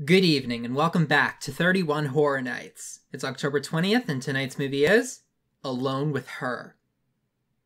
Good evening and welcome back to 31 Horror Nights. It's October 20th and tonight's movie is Alone with Her.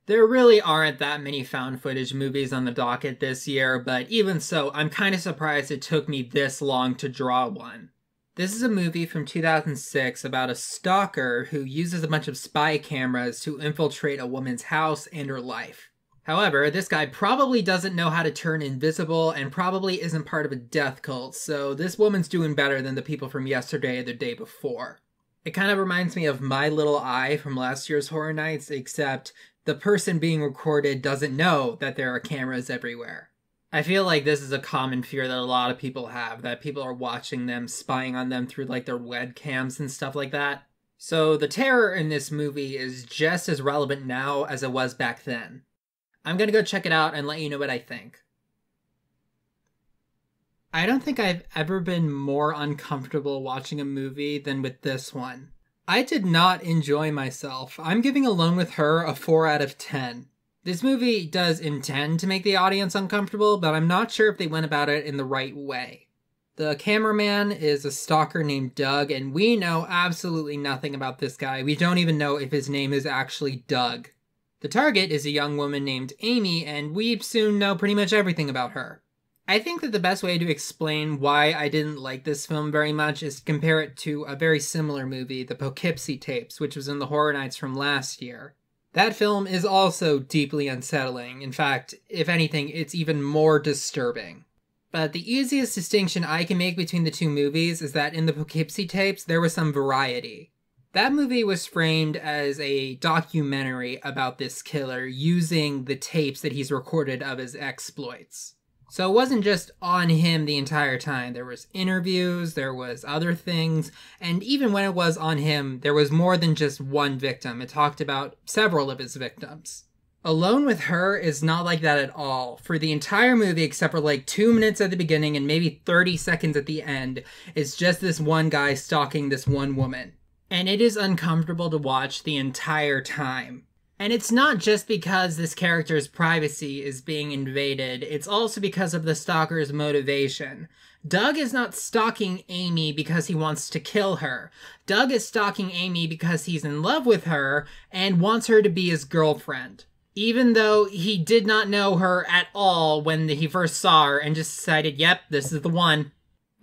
There really aren't that many found footage movies on the docket this year, but even so, I'm kind of surprised it took me this long to draw one. This is a movie from 2006 about a stalker who uses a bunch of spy cameras to infiltrate a woman's house and her life. However, this guy probably doesn't know how to turn invisible and probably isn't part of a death cult, so this woman's doing better than the people from yesterday or the day before. It kind of reminds me of My Little Eye from last year's Horror Nights, except the person being recorded doesn't know that there are cameras everywhere. I feel like this is a common fear that a lot of people have, that people are watching them, spying on them through like their webcams and stuff like that. So the terror in this movie is just as relevant now as it was back then. I'm gonna go check it out and let you know what I think. I don't think I've ever been more uncomfortable watching a movie than with this one. I did not enjoy myself. I'm giving Alone with Her a 4 out of 10. This movie does intend to make the audience uncomfortable, but I'm not sure if they went about it in the right way. The cameraman is a stalker named Doug, and we know absolutely nothing about this guy. We don't even know if his name is actually Doug. The target is a young woman named Amy, and we soon know pretty much everything about her. I think that the best way to explain why I didn't like this film very much is to compare it to a very similar movie, the Poughkeepsie Tapes, which was in the Horror Nights from last year. That film is also deeply unsettling. In fact, if anything, it's even more disturbing. But the easiest distinction I can make between the two movies is that in the Poughkeepsie Tapes, there was some variety. That movie was framed as a documentary about this killer using the tapes that he's recorded of his exploits. So it wasn't just on him the entire time. There was interviews, there was other things, and even when it was on him, there was more than just one victim. It talked about several of his victims. Alone with Her is not like that at all. For the entire movie, except for like 2 minutes at the beginning and maybe 30 seconds at the end, it's just this one guy stalking this one woman. And it is uncomfortable to watch the entire time. And it's not just because this character's privacy is being invaded, it's also because of the stalker's motivation. Doug is not stalking Amy because he wants to kill her. Doug is stalking Amy because he's in love with her and wants her to be his girlfriend. Even though he did not know her at all when he first saw her and just decided, yep, this is the one.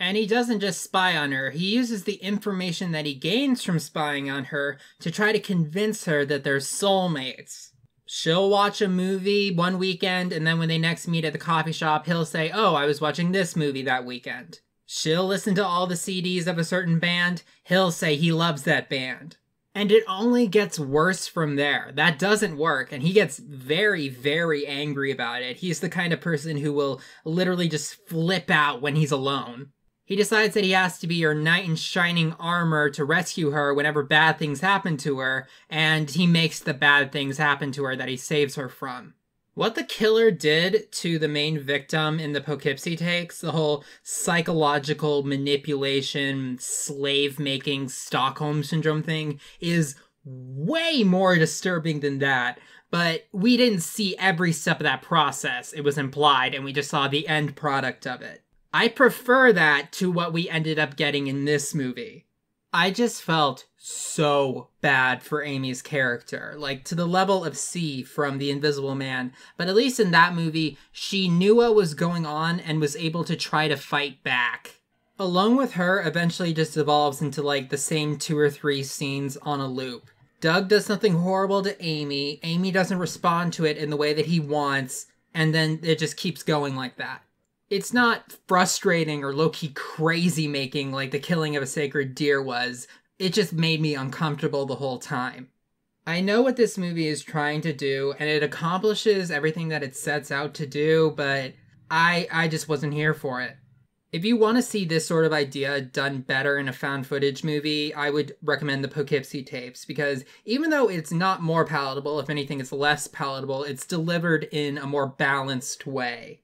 And he doesn't just spy on her, he uses the information that he gains from spying on her to try to convince her that they're soulmates. She'll watch a movie one weekend, and then when they next meet at the coffee shop, he'll say, oh, I was watching this movie that weekend. She'll listen to all the CDs of a certain band, he'll say he loves that band. And it only gets worse from there. That doesn't work, and he gets very, very angry about it. He's the kind of person who will literally just flip out when he's alone. He decides that he has to be her knight in shining armor to rescue her whenever bad things happen to her, and he makes the bad things happen to her that he saves her from. What the killer did to the main victim in the Poughkeepsie Tapes, the whole psychological manipulation, slave-making, Stockholm Syndrome thing, is way more disturbing than that. But we didn't see every step of that process. It was implied, and we just saw the end product of it. I prefer that to what we ended up getting in this movie. I just felt so bad for Amy's character, like to the level of C from The Invisible Man, but at least in that movie, she knew what was going on and was able to try to fight back. Alone with Her eventually just evolves into like the same 2 or 3 scenes on a loop. Doug does something horrible to Amy, Amy doesn't respond to it in the way that he wants, and then it just keeps going like that. It's not frustrating or low-key crazy-making like the killing of a sacred deer was. It just made me uncomfortable the whole time. I know what this movie is trying to do, and it accomplishes everything that it sets out to do, but I just wasn't here for it. If you want to see this sort of idea done better in a found footage movie, I would recommend the Poughkeepsie Tapes, because even though it's not more palatable, if anything it's less palatable, it's delivered in a more balanced way.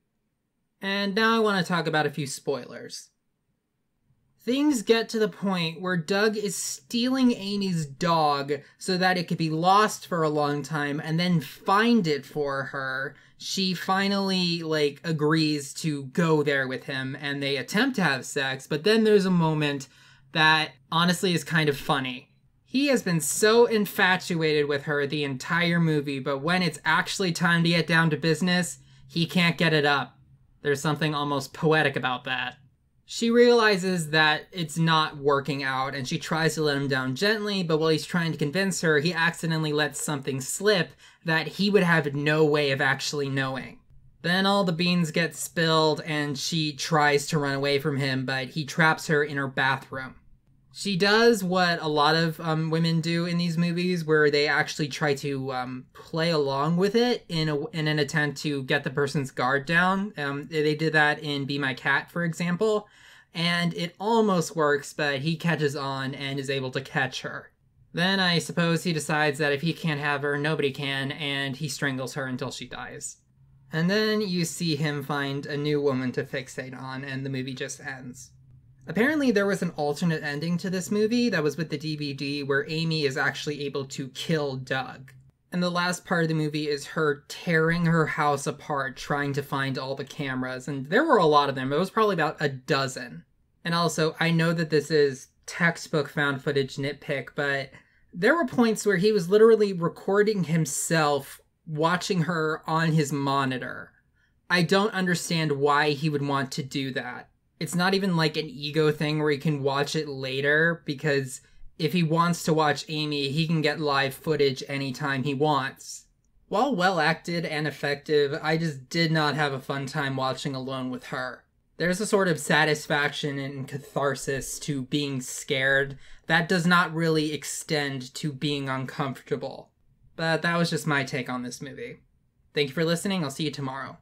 And now I want to talk about a few spoilers. Things get to the point where Doug is stealing Amy's dog so that it could be lost for a long time and then find it for her. She finally, agrees to go there with him and they attempt to have sex, but then there's a moment that honestly is kind of funny. He has been so infatuated with her the entire movie, but when it's actually time to get down to business, he can't get it up. There's something almost poetic about that. She realizes that it's not working out, and she tries to let him down gently, but while he's trying to convince her, he accidentally lets something slip that he would have no way of actually knowing. Then all the beans get spilled, and she tries to run away from him, but he traps her in her bathroom. She does what a lot of women do in these movies, where they actually try to play along with it in an attempt to get the person's guard down. They did that in Be My Cat, for example, and it almost works, but he catches on and is able to catch her. Then I suppose he decides that if he can't have her, nobody can, and he strangles her until she dies. And then you see him find a new woman to fixate on, and the movie just ends. Apparently there was an alternate ending to this movie that was with the DVD where Amy is actually able to kill Doug. And the last part of the movie is her tearing her house apart trying to find all the cameras. And there were a lot of them. It was probably about a dozen. And also, I know that this is textbook found footage nitpick, but there were points where he was literally recording himself watching her on his monitor. I don't understand why he would want to do that. It's not even like an ego thing where he can watch it later, because if he wants to watch Amy, he can get live footage anytime he wants. While well acted and effective, I just did not have a fun time watching Alone with Her. There's a sort of satisfaction and catharsis to being scared that does not really extend to being uncomfortable. But that was just my take on this movie. Thank you for listening. I'll see you tomorrow.